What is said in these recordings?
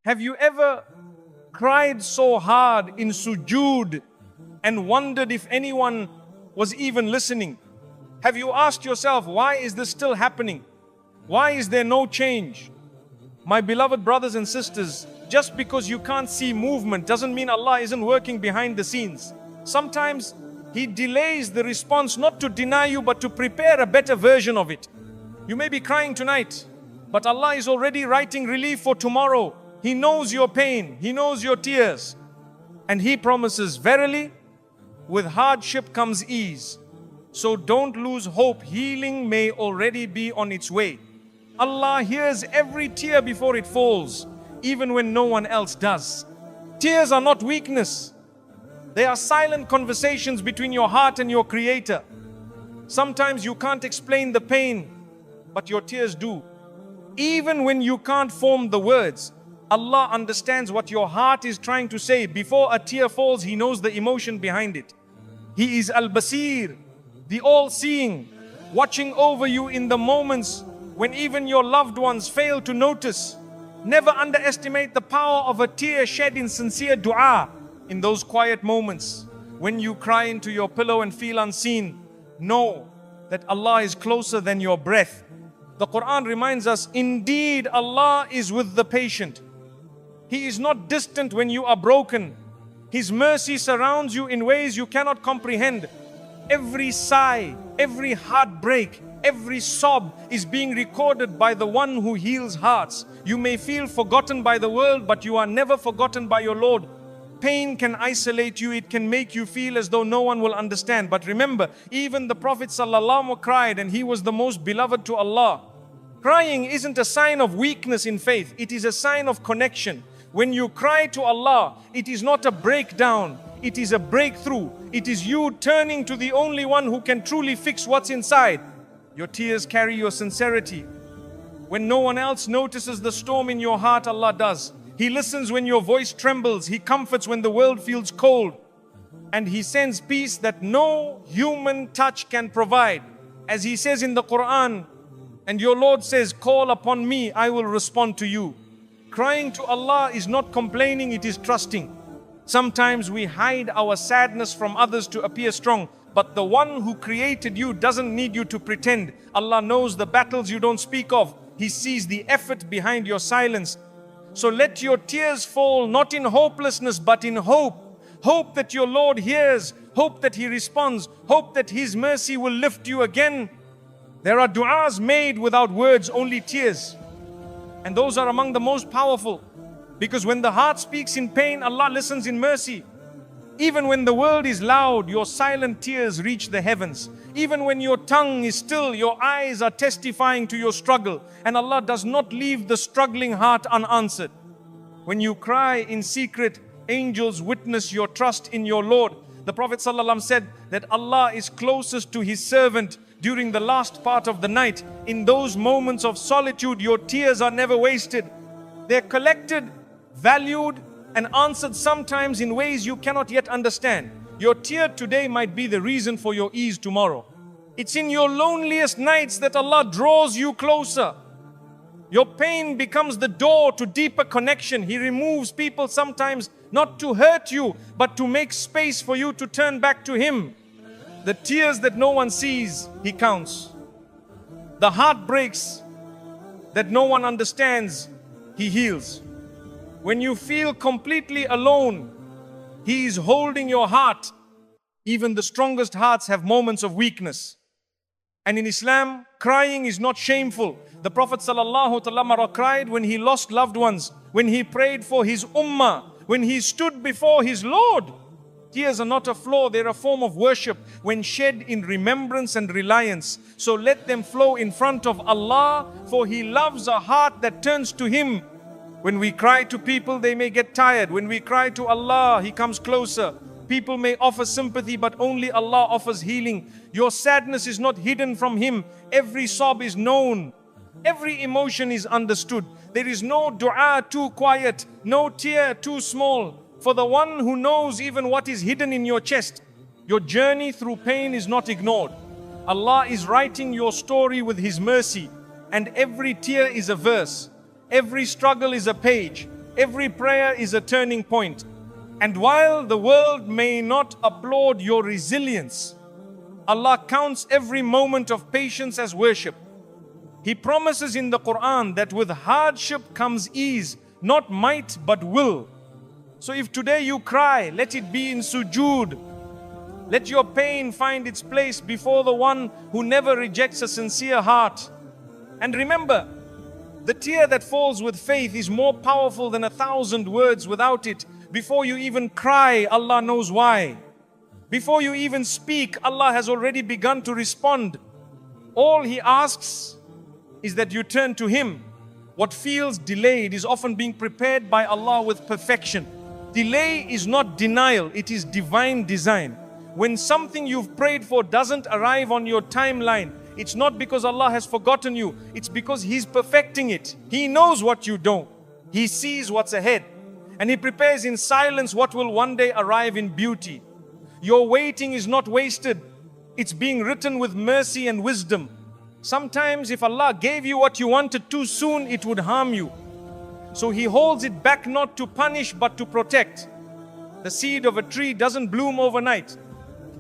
Have you ever cried so hard in sujood and wondered if anyone was even listening? Have you asked yourself, why is this still happening? Why is there no change? My beloved brothers and sisters, just because you can't see movement doesn't mean Allah isn't working behind the scenes. Sometimes He delays the response not to deny you but to prepare a better version of it. You may be crying tonight, but Allah is already writing relief for tomorrow. He knows your pain, He knows your tears. And He promises, verily, with hardship comes ease. So don't lose hope, healing may already be on its way. Allah hears every tear before it falls, even when no one else does. Tears are not weakness. They are silent conversations between your heart and your Creator. Sometimes you can't explain the pain, but your tears do. Even when you can't form the words, Allah understands what your heart is trying to say. Before a tear falls, He knows the emotion behind it. He is Al-Basir, the all-seeing, watching over you in the moments when even your loved ones fail to notice. Never underestimate the power of a tear shed in sincere dua. In those quiet moments, when you cry into your pillow and feel unseen, know that Allah is closer than your breath. The Quran reminds us, indeed Allah is with the patient. He is not distant when you are broken. His mercy surrounds you in ways you cannot comprehend. Every sigh, every heartbreak, every sob is being recorded by the one who heals hearts. You may feel forgotten by the world, but you are never forgotten by your Lord. Pain can isolate you, it can make you feel as though no one will understand. But remember, even the Prophet ﷺ cried, and he was the most beloved to Allah. Crying isn't a sign of weakness in faith, it is a sign of connection. When you cry to Allah, it is not a breakdown, it is a breakthrough. It is you turning to the only one who can truly fix what's inside. Your tears carry your sincerity. When no one else notices the storm in your heart, Allah does. He listens when your voice trembles. He comforts when the world feels cold. And He sends peace that no human touch can provide. As He says in the Quran, and your Lord says, call upon me, I will respond to you. Crying to Allah is not complaining, it is trusting. Sometimes we hide our sadness from others to appear strong. But the one who created you doesn't need you to pretend. Allah knows the battles you don't speak of. He sees the effort behind your silence. So let your tears fall not in hopelessness but in hope. Hope that your Lord hears. Hope that He responds. Hope that His mercy will lift you again. There are du'as made without words, only tears. And those are among the most powerful. Because when the heart speaks in pain, Allah listens in mercy. Even when the world is loud, your silent tears reach the heavens. Even when your tongue is still, your eyes are testifying to your struggle. And Allah does not leave the struggling heart unanswered. When you cry in secret, angels witness your trust in your Lord. The Prophet ﷺ said that Allah is closest to His servant during the last part of the night. In those moments of solitude, your tears are never wasted. They're collected, valued, and answered sometimes in ways you cannot yet understand. Your tear today might be the reason for your ease tomorrow. It's in your loneliest nights that Allah draws you closer. Your pain becomes the door to deeper connection. He removes people sometimes not to hurt you, but to make space for you to turn back to Him. The tears that no one sees, He counts. The heartbreaks that no one understands, He heals. When you feel completely alone, He is holding your heart. Even the strongest hearts have moments of weakness. And in Islam, crying is not shameful. The Prophet ﷺ cried when he lost loved ones, when he prayed for his ummah, when he stood before his Lord. Tears are not a flaw, they're a form of worship when shed in remembrance and reliance. So let them flow in front of Allah, for He loves a heart that turns to Him. When we cry to people, they may get tired. When we cry to Allah, He comes closer. People may offer sympathy, but only Allah offers healing. Your sadness is not hidden from Him. Every sob is known. Every emotion is understood. There is no dua too quiet, no tear too small. For the one who knows even what is hidden in your chest, your journey through pain is not ignored. Allah is writing your story with His mercy, and every tear is a verse. Every struggle is a page. Every prayer is a turning point. And while the world may not applaud your resilience, Allah counts every moment of patience as worship. He promises in the Quran that with hardship comes ease, not might but will. So if today you cry, let it be in sujood. Let your pain find its place before the one who never rejects a sincere heart. And remember, the tear that falls with faith is more powerful than 1,000 words without it. Before you even cry, Allah knows why. Before you even speak, Allah has already begun to respond. All He asks is that you turn to Him. What feels delayed is often being prepared by Allah with perfection. Delay is not denial, it is divine design. When something you've prayed for doesn't arrive on your timeline, it's not because Allah has forgotten you, it's because He's perfecting it. He knows what you don't. He sees what's ahead. And He prepares in silence what will one day arrive in beauty. Your waiting is not wasted. It's being written with mercy and wisdom. Sometimes if Allah gave you what you wanted too soon, it would harm you. So He holds it back not to punish but to protect. The seed of a tree doesn't bloom overnight.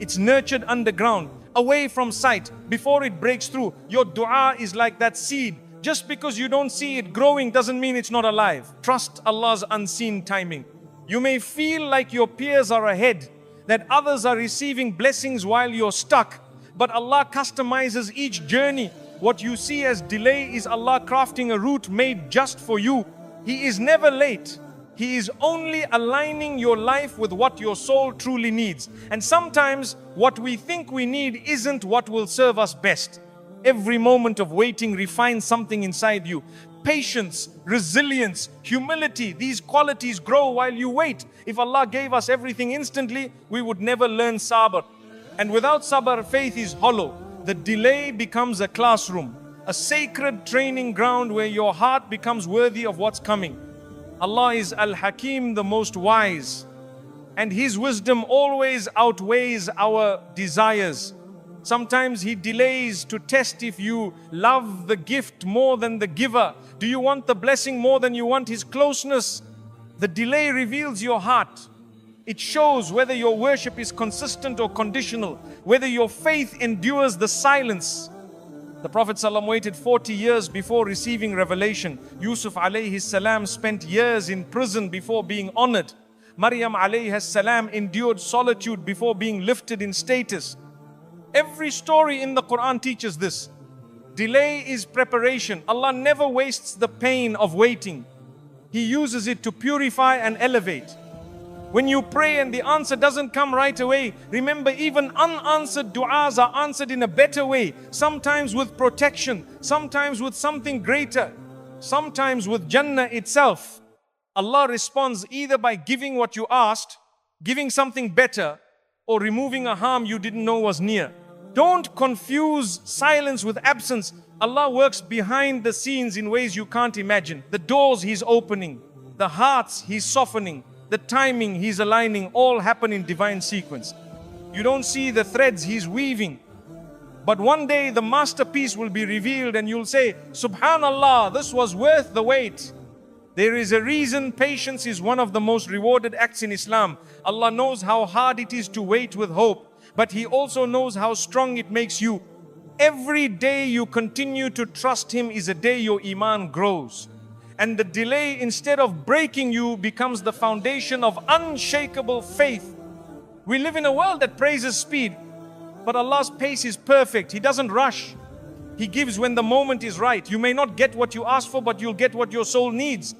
It's nurtured underground, away from sight, before it breaks through. Your dua is like that seed. Just because you don't see it growing doesn't mean it's not alive. Trust Allah's unseen timing. You may feel like your peers are ahead, that others are receiving blessings while you're stuck. But Allah customizes each journey. What you see as delay is Allah crafting a route made just for you. He is never late. He is only aligning your life with what your soul truly needs. And sometimes what we think we need isn't what will serve us best. Every moment of waiting refines something inside you. Patience, resilience, humility, these qualities grow while you wait. If Allah gave us everything instantly, we would never learn sabr. And without sabr, faith is hollow. The delay becomes a classroom, a sacred training ground where your heart becomes worthy of what's coming. Allah is Al-Hakim, the most wise, and His wisdom always outweighs our desires. Sometimes He delays to test if you love the gift more than the giver. Do you want the blessing more than you want His closeness? The delay reveals your heart. It shows whether your worship is consistent or conditional, whether your faith endures the silence. The Prophet ﷺ waited 40 years before receiving revelation. Yusuf alayhi salam spent years in prison before being honored. Maryam alayhi salam endured solitude before being lifted in status. Every story in the Quran teaches this. Delay is preparation. Allah never wastes the pain of waiting. He uses it to purify and elevate. When you pray and the answer doesn't come right away, remember even unanswered du'as are answered in a better way. Sometimes with protection, sometimes with something greater, sometimes with Jannah itself. Allah responds either by giving what you asked, giving something better, or removing a harm you didn't know was near. Don't confuse silence with absence. Allah works behind the scenes in ways you can't imagine. The doors He's opening, the hearts He's softening, the timing He's aligning, all happen in divine sequence. You don't see the threads He's weaving, but one day the masterpiece will be revealed and you'll say, Subhanallah, this was worth the wait. There is a reason patience is one of the most rewarded acts in Islam. Allah knows how hard it is to wait with hope, but He also knows how strong it makes you. Every day you continue to trust Him is a day your iman grows. And the delay, instead of breaking you, becomes the foundation of unshakable faith. We live in a world that praises speed, but Allah's pace is perfect. He doesn't rush. He gives when the moment is right. You may not get what you ask for, but you'll get what your soul needs.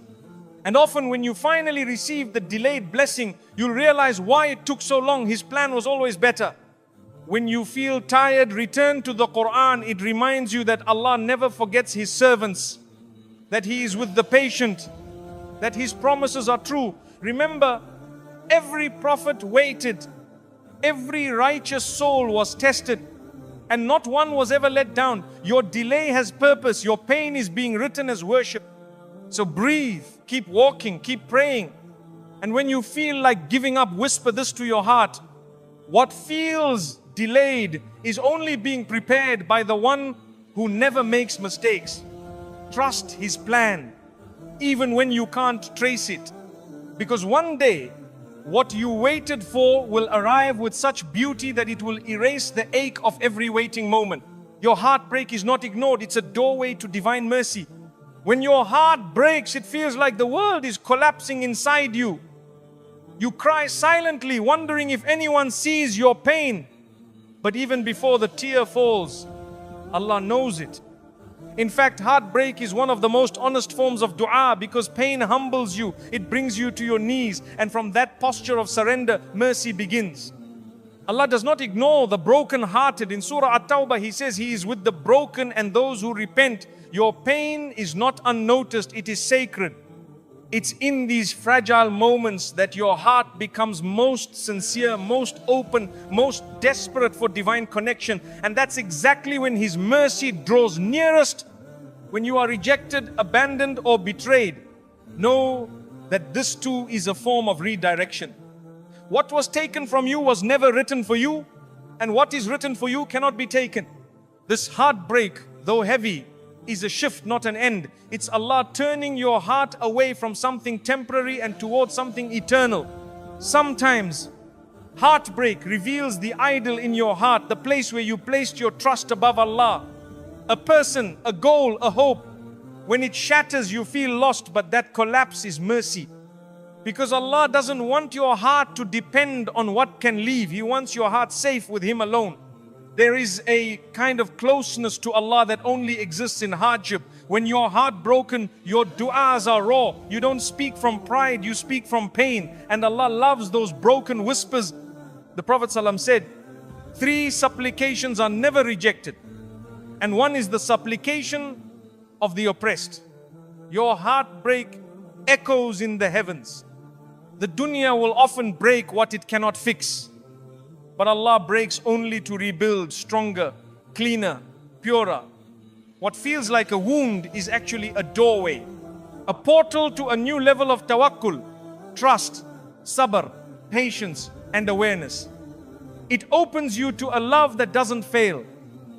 And often when you finally receive the delayed blessing, you'll realize why it took so long. His plan was always better. When you feel tired, return to the Quran. It reminds you that Allah never forgets His servants, that He is with the patient, that His promises are true. Remember, every prophet waited, every righteous soul was tested, and not one was ever let down. Your delay has purpose, your pain is being written as worship. So breathe, keep walking, keep praying. And when you feel like giving up, whisper this to your heart. What feels delayed is only being prepared by the one who never makes mistakes. Trust His plan. even when you can't trace it. Because one day, what you waited for will arrive with such beauty that it will erase the ache of every waiting moment. Your heartbreak is not ignored, it's a doorway to divine mercy. When your heart breaks, it feels like the world is collapsing inside you. You cry silently, wondering if anyone sees your pain. But even before the tear falls, Allah knows it. In fact, heartbreak is one of the most honest forms of dua, because pain humbles you, it brings you to your knees, and from that posture of surrender, mercy begins. Allah does not ignore the broken-hearted. In Surah At-Tawbah, He says He is with the broken and those who repent. Your pain is not unnoticed, it is sacred. It's in these fragile moments that your heart becomes most sincere, most open, most desperate for divine connection. And that's exactly when His mercy draws nearest. When you are rejected, abandoned, or betrayed, know that this too is a form of redirection. What was taken from you was never written for you, and what is written for you cannot be taken. This heartbreak, though heavy, is a shift, not an end. It's Allah turning your heart away from something temporary and towards something eternal. Sometimes heartbreak reveals the idol in your heart, the place where you placed your trust above Allah. A person, a goal, a hope. When it shatters, you feel lost, but that collapse is mercy. Because Allah doesn't want your heart to depend on what can leave. He wants your heart safe with Him alone. There is a kind of closeness to Allah that only exists in hardship. When you're heartbroken, your du'as are raw. You don't speak from pride, you speak from pain. And Allah loves those broken whispers. The Prophet ﷺ said, 3 supplications are never rejected. And one is the supplication of the oppressed. Your heartbreak echoes in the heavens. The dunya will often break what it cannot fix. But Allah breaks only to rebuild stronger, cleaner, purer. What feels like a wound is actually a doorway, a portal to a new level of tawakkul, trust, sabr, patience, and awareness. It opens you to a love that doesn't fail,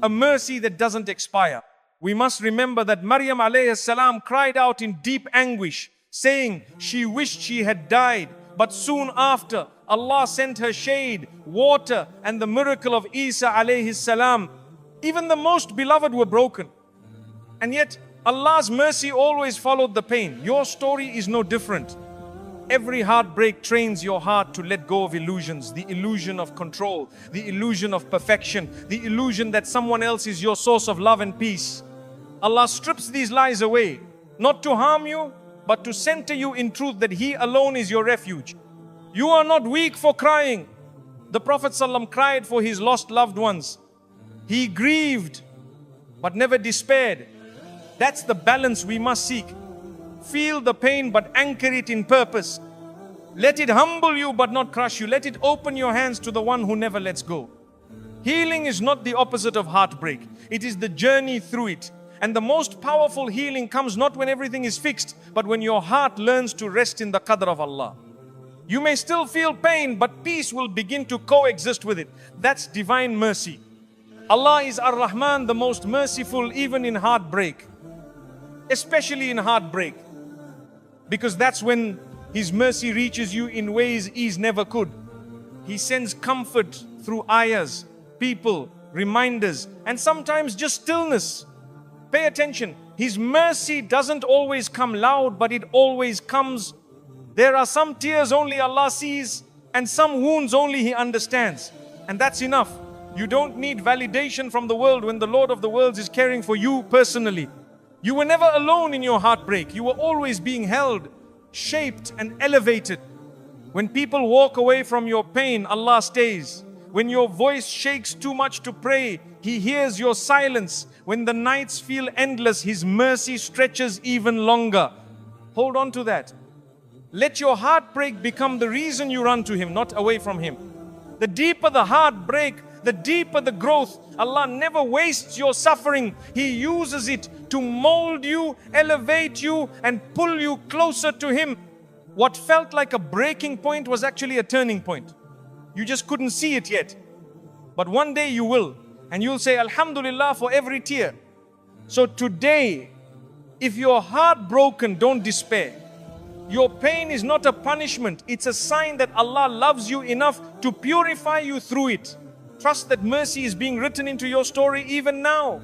a mercy that doesn't expire. We must remember that Maryam alayhi salam cried out in deep anguish, saying she wished she had died. But soon after, Allah sent her shade, water, and the miracle of Isa alayhi salam. Even the most beloved were broken. And yet, Allah's mercy always followed the pain. Your story is no different. Every heartbreak trains your heart to let go of illusions. The illusion of control, the illusion of perfection, the illusion that someone else is your source of love and peace. Allah strips these lies away, not to harm you, but to center you in truth that He alone is your refuge. You are not weak for crying. The Prophet ﷺ cried for his lost loved ones. He grieved, but never despaired. That's the balance we must seek. Feel the pain, but anchor it in purpose. Let it humble you, but not crush you. Let it open your hands to the one who never lets go. Healing is not the opposite of heartbreak. It is the journey through it. And the most powerful healing comes not when everything is fixed, but when your heart learns to rest in the qadr of Allah. You may still feel pain, but peace will begin to coexist with it. That's divine mercy. Allah is Ar-Rahman, the most merciful, even in heartbreak. Especially in heartbreak. Because that's when His mercy reaches you in ways ease never could. He sends comfort through ayahs, people, reminders, and sometimes just stillness. Pay attention. His mercy doesn't always come loud, but it always comes. There are some tears only Allah sees, and some wounds only He understands. And that's enough. You don't need validation from the world when the Lord of the worlds is caring for you personally. You were never alone in your heartbreak. You were always being held, shaped, and elevated. When people walk away from your pain, Allah stays. When your voice shakes too much to pray, He hears your silence. When the nights feel endless, His mercy stretches even longer. Hold on to that. Let your heartbreak become the reason you run to Him, not away from Him. The deeper the heartbreak, the deeper the growth. Allah never wastes your suffering. He uses it to mold you, elevate you, and pull you closer to Him. What felt like a breaking point was actually a turning point. You just couldn't see it yet. But one day you will. And you'll say, Alhamdulillah for every tear. So today, If you're heartbroken, don't despair. Your pain is not a punishment. It's a sign that Allah loves you enough to purify you through it. Trust that mercy is being written into your story even now.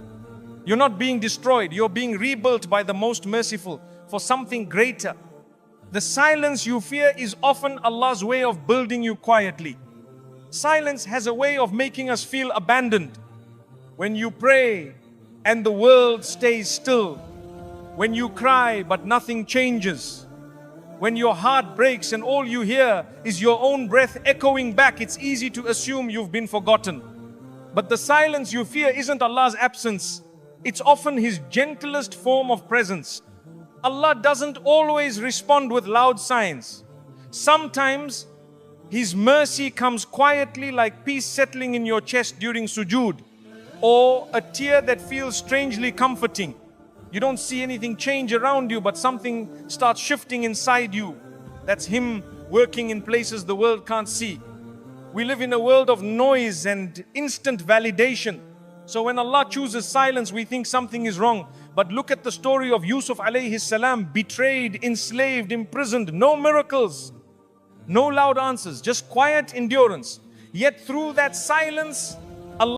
You're not being destroyed. You're being rebuilt by the most merciful for something greater. The silence you fear is often Allah's way of building you quietly. Silence has a way of making us feel abandoned. When you pray and the world stays still, when you cry but nothing changes, when your heart breaks and all you hear is your own breath echoing back, it's easy to assume you've been forgotten. But the silence you fear isn't Allah's absence. It's often His gentlest form of presence. Allah doesn't always respond with loud signs. Sometimes His mercy comes quietly, like peace settling in your chest during sujood, or a tear that feels strangely comforting. You don't see anything change around you, but something starts shifting inside you. That's Him working in places the world can't see. We live in a world of noise and instant validation. So when Allah chooses silence, we think something is wrong. But look at the story of Yusuf alayhi salam, betrayed, enslaved, imprisoned. No miracles, no loud answers, just quiet endurance. Yet through that silence,